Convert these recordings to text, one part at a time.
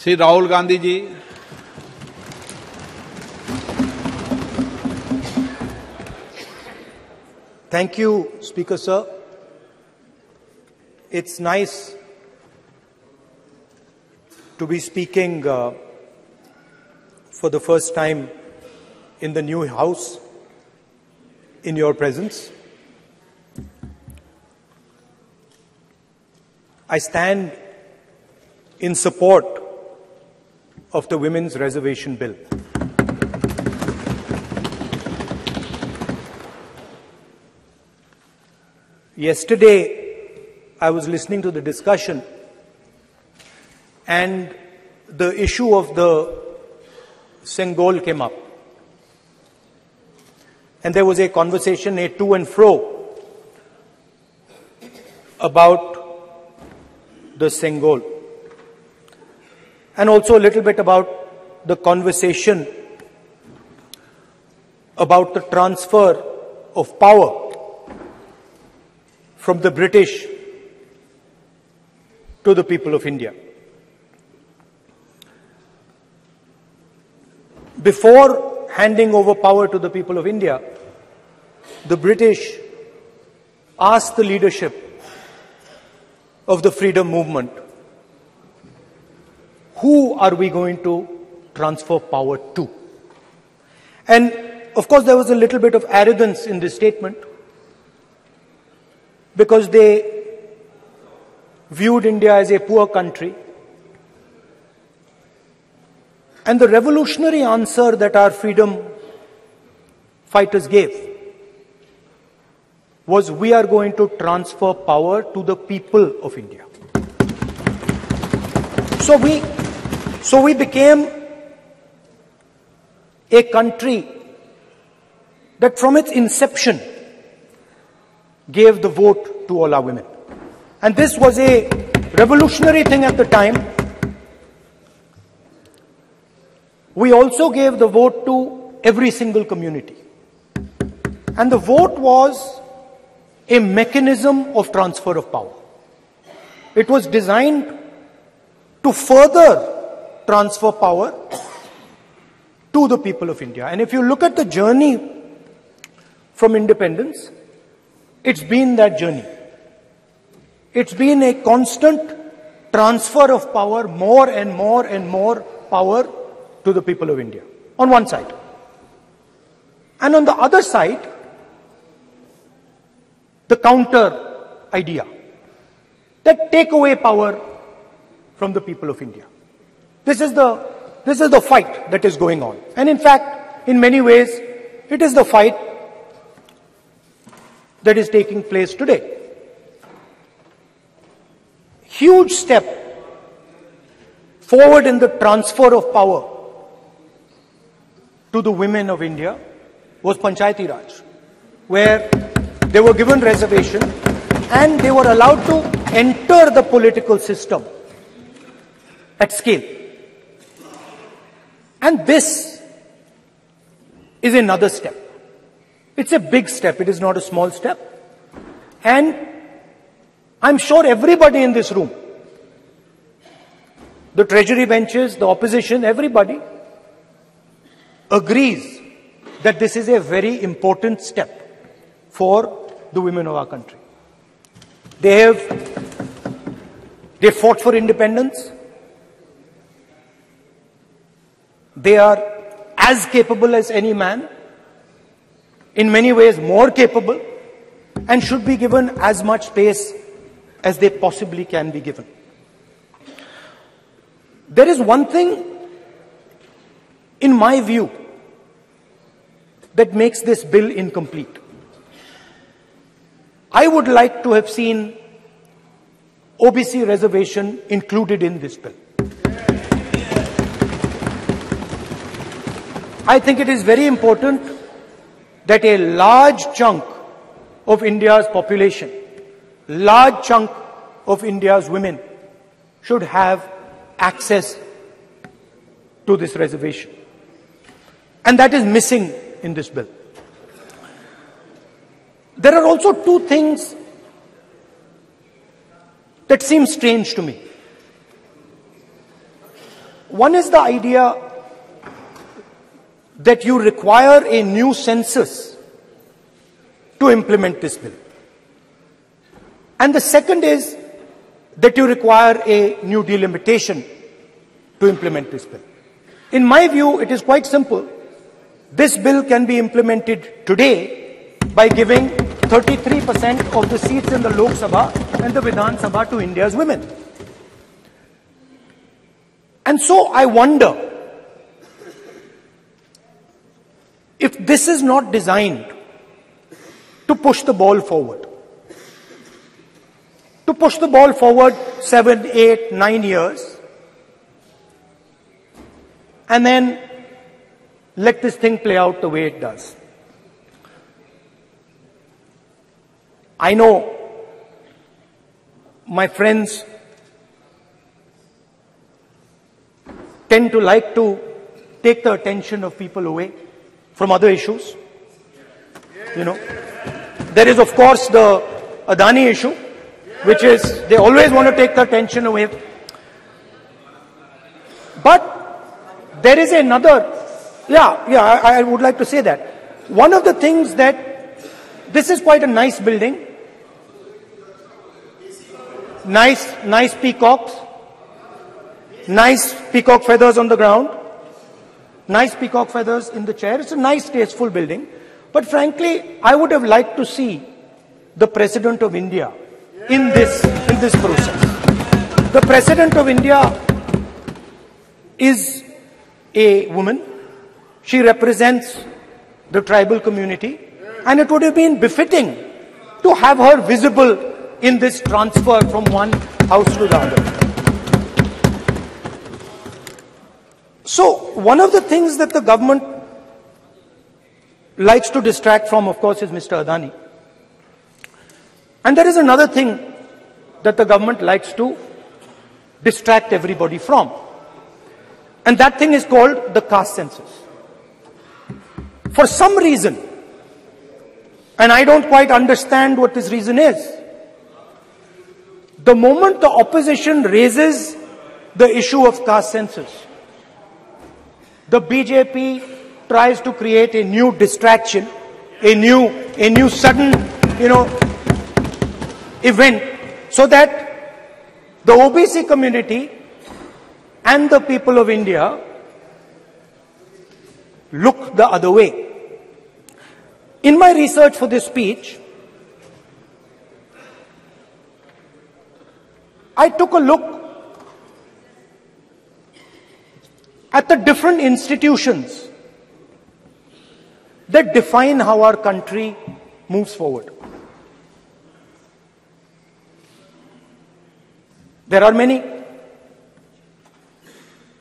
Shri Rahul Gandhi ji. Thank you, Speaker Sir. It's nice to be speaking for the first time in the new House in your presence. I stand in support of the Women's Reservation Bill. Yesterday, I was listening to the discussion, and the issue of the Sengol came up. And there was a conversation, a to and fro, about the Sengol. And also a little bit about the conversation about the transfer of power from the British to the people of India. Before handing over power to the people of India, the British asked the leadership of the freedom movement, who are we going to transfer power to? And of course there was a little bit of arrogance in this statement, because they viewed India as a poor country. And the revolutionary answer that our freedom fighters gave was, we are going to transfer power to the people of India. So we became a country that from its inception gave the vote to all our women. And this was a revolutionary thing at the time. We also gave the vote to every single community. And the vote was a mechanism of transfer of power. It was designed to further transfer power to the people of India. And if you look at the journey from independence, it's been that journey. It's been a constant transfer of power, more and more and more power to the people of India, on one side. And on the other side, the counter idea, that take away power from the people of India. This is the fight that is going on. And in fact, in many ways, it is the fight that is taking place today. Huge step forward in the transfer of power to the women of India was Panchayati Raj, where they were given reservation and they were allowed to enter the political system at scale. And this is another step. It's a big step. It is not a small step. And I'm sure everybody in this room, the treasury benches, the opposition, everybody agrees that this is a very important step for the women of our country. They fought for independence. They are as capable as any man, in many ways more capable, and should be given as much space as they possibly can be given. There is one thing, in my view, that makes this bill incomplete. I would like to have seen OBC reservation included in this bill. I think it is very important that a large chunk of India's population, large chunk of India's women should have access to this reservation. And that is missing in this bill. There are also two things that seem strange to me. One is the idea that you require a new census to implement this bill. And the second is that you require a new delimitation to implement this bill. In my view, it is quite simple. This bill can be implemented today by giving 33% of the seats in the Lok Sabha and the Vidhan Sabha to India's women. And so I wonder if this is not designed to push the ball forward. To push the ball forward 7, 8, 9 years, and then let this thing play out the way it does. I know my friends tend to like to take the attention of people away from other issues. You know, there is of course the Adani issue, which is they always want to take the attention away. But there is another, I would like to say that. One of the things that, this is quite a nice building. Nice peacocks. Nice peacock feathers on the ground. Nice peacock feathers in the chair. It's a nice, tasteful building. But frankly, I would have liked to see the President of India in this process. The President of India is a woman. She represents the tribal community, and it would have been befitting to have her visible in this transfer from one house to the other. So, one of the things that the government likes to distract from, of course, is Mr. Adani. And there is another thing that the government likes to distract everybody from. And that thing is called the caste census. For some reason, and I don't quite understand what this reason is, the moment the opposition raises the issue of caste census, the BJP tries to create a new distraction, a new sudden, event, so that the OBC community and the people of India look the other way. In my research for this speech, I took a look at the different institutions that define how our country moves forward. There are many.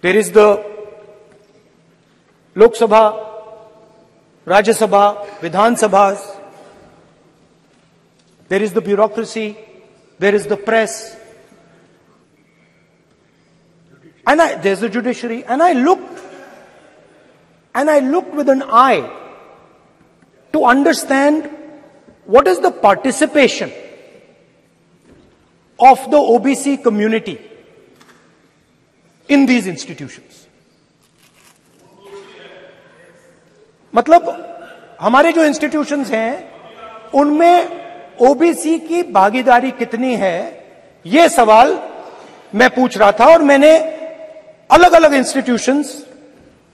There is the Lok Sabha, Rajya Sabha, Vidhan Sabhas. There is the bureaucracy. There is the press. And there's the judiciary. And I looked with an eye to understand what is the participation of the OBC community in these institutions. मतलब हमारे जो institutions हैं उनमें OBC की भागीदारी कितनी है, ये सवाल मैं पूछ रहा था और मैंने अलग अलग इंस्टीट्यूशंस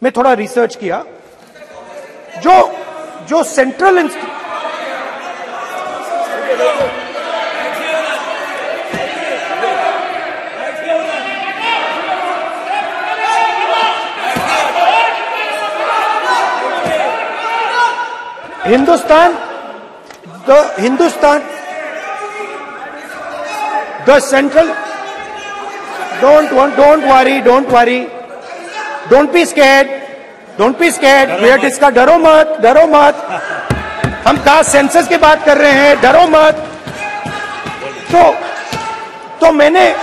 में थोड़ा रिसर्च किया जो central the central, don't worry, don't be scared, we are discussing, डरो मत, हम कास्ट सेंसस की बात कर रहे हैं, डरो मत. तो मैंने,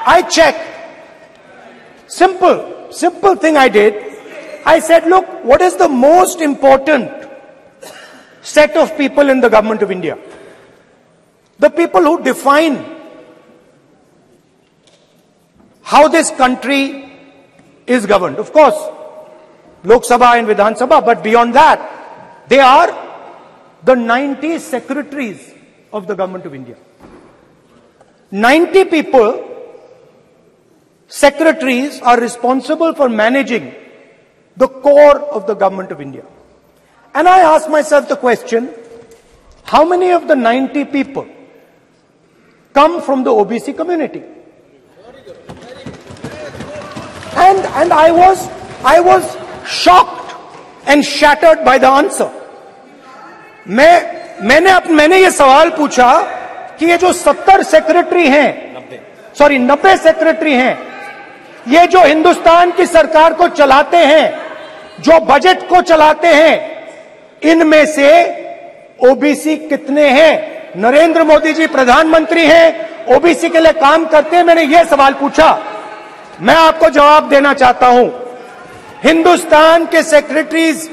I checked, simple thing I did. I said, look, what is the most important set of people in the government of India? The people who define how this country is governed. Of course, Lok Sabha and Vidhan Sabha, but beyond that, they are the 90 secretaries of the government of India. 90 people, secretaries, are responsible for managing the core of the government of India. And I ask myself the question, how many of the 90 people come from the OBC community? And I was shocked and shattered by the answer. मैंने ये सवाल पूछा कि ये जो 70 secretary हैं, 90 secretary हैं, ये जो हिंदुस्तान की सरकार को चलाते हैं, जो बजट को चलाते हैं, इनमें से ओबीसी कितने हैं? नरेंद्र मोदी जी प्रधानमंत्री हैं, ओबीसी के लिए काम करते हैं। मैंने ये सवाल पूछा। मैं आपको जवाब देना चाहता हूं, हिंदुस्तान के सेक्रेटरीज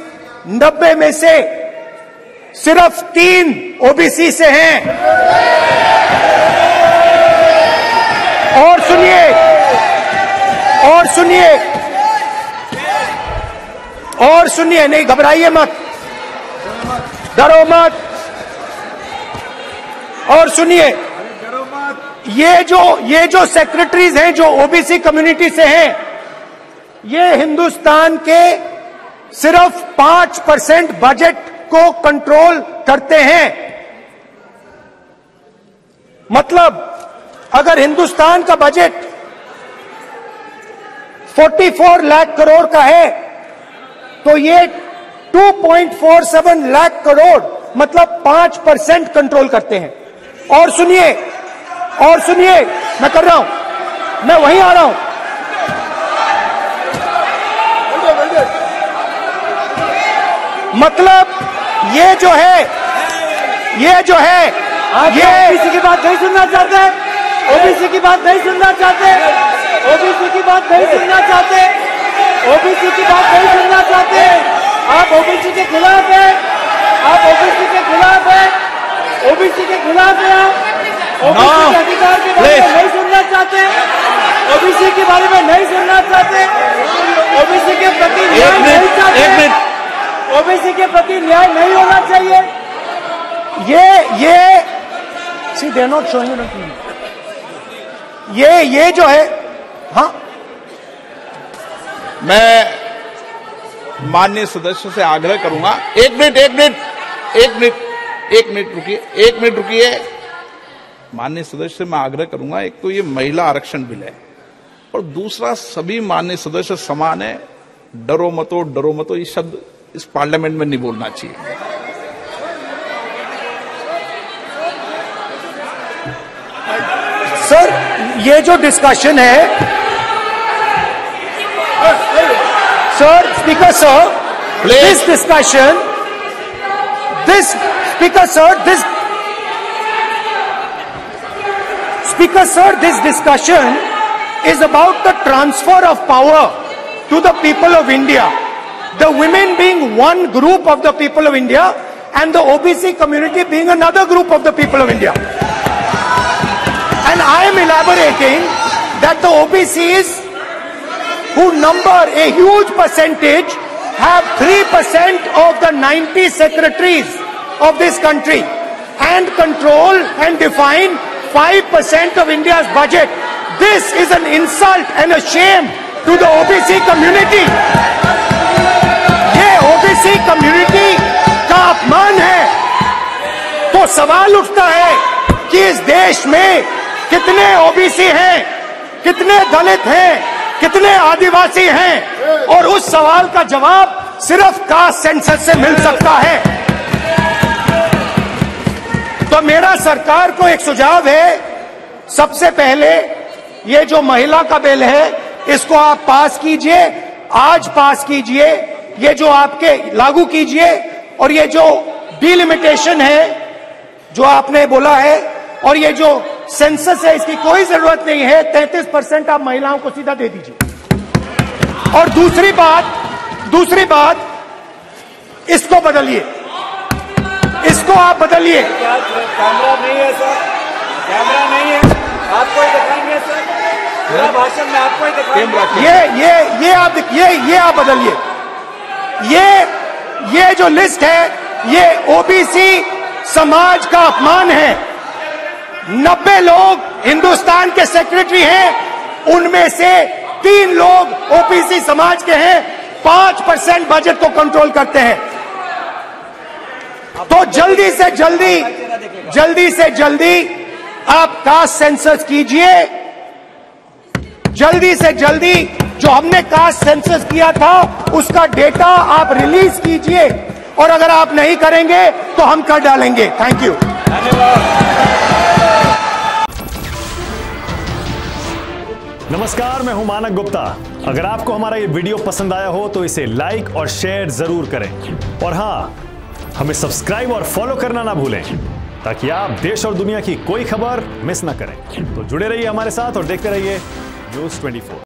90 में से सिर्फ 3 ओबीसी से हैं। और सुनिए, नहीं घबराइए मत, डरो मत। और सुनिए, ये जो सेक्रेटरीज हैं जो ओबीसी कम्युनिटी से हैं, ये हिंदुस्तान के सिर्फ 5% बजट को कंट्रोल करते हैं। मतलब अगर हिंदुस्तान का बजट 44 लाख करोड़ का है, तो ये 2.47 लाख करोड़ मतलब 5% कंट्रोल करते हैं। और सुनिए, मैं कर रहा हूं, मैं वहीं आ रहा हूं। मतलब ये जो है ये ओबीसी की बात नहीं सुनना चाहते, ओबीसी की बात नहीं सुनना चाहते, ओबीसी की बात नहीं सुनना चाहते, ओबीसी की बात नहीं सुनना चाहते। आप ओबीसी के खिलाफ हैं, आप ओबीसी के खिलाफ हैं, ओबीसी के खिलाफ हैं। आप ओबीसी के अधिकार के बारे में नहीं सुनना चाहते, ओबीसी के बारे में नहीं सुनना चाहते, ओबीसी के प्रति न्याय नहीं चाहते, ओबीसी के प्रति न्याय नहीं होना चाहिए। ये सी दे नॉट शोइंग ये जो है। हाँ, मैं माननीय सदस्य से आग्रह करूंगा, एक मिनट रुकिए। माननीय सदस्य से मैं आग्रह करूंगा, एक तो ये महिला आरक्षण बिल है, और दूसरा सभी माननीय सदस्य समान है। डरो मतो ये शब्द इस पार्लियामेंट में नहीं बोलना चाहिए। सर, ये जो डिस्कशन है, sir, speaker sir, this discussion, this discussion is about the transfer of power to the people of India. The women being one group of the people of India and the OBC community being another group of the people of India. And I am elaborating that the OBCs, who number a huge percentage, have 3% of the 90 secretaries of this country and control and define 5% of India's budget. This is an insult and a shame to the OBC community. ये OBC community का अपमान है। तो सवाल उठता है कि इस देश में कितने ओबीसी हैं, कितने दलित हैं, कितने आदिवासी हैं, और उस सवाल का जवाब सिर्फ कास्ट सेंसस से मिल सकता है। तो मेरा सरकार को एक सुझाव है, सबसे पहले ये जो महिला का बिल है, इसको आप पास कीजिए, आज पास कीजिए, ये जो आपके लागू कीजिए, और ये जो डिलिमिटेशन है जो आपने बोला है, और ये जो सेंसस है, इसकी कोई जरूरत नहीं है। 33% आप महिलाओं को सीधा दे दीजिए। और दूसरी बात, इसको बदलिए, इसको आप बदलिए। कैमरा नहीं है सर, कैमरा नहीं है, आपको दिखाएंगे सर। पूरा भाषण में आपको ही दिखाएंगे। ये आप बदलिए। ये जो लिस्ट है, ये ओबीसी समाज का अपमान है। 90 लोग हिंदुस्तान के सेक्रेटरी हैं, उनमें से 3 लोग ओबीसी समाज के हैं, 5% बजट को कंट्रोल करते हैं। तो जल्दी से जल्दी आप कास्ट सेंसस कीजिए, जल्दी से जल्दी जो हमने कास्ट सेंसस किया था उसका डेटा आप रिलीज कीजिए, और अगर आप नहीं करेंगे तो हम कर डालेंगे। Thank you. नमस्कार, मैं हूं मानक गुप्ता। अगर आपको हमारा ये वीडियो पसंद आया हो तो इसे लाइक और शेयर जरूर करें, और हां, हमें सब्सक्राइब और फॉलो करना ना भूलें ताकि आप देश और दुनिया की कोई खबर मिस ना करें। तो जुड़े रहिए हमारे साथ और देखते रहिए News 24।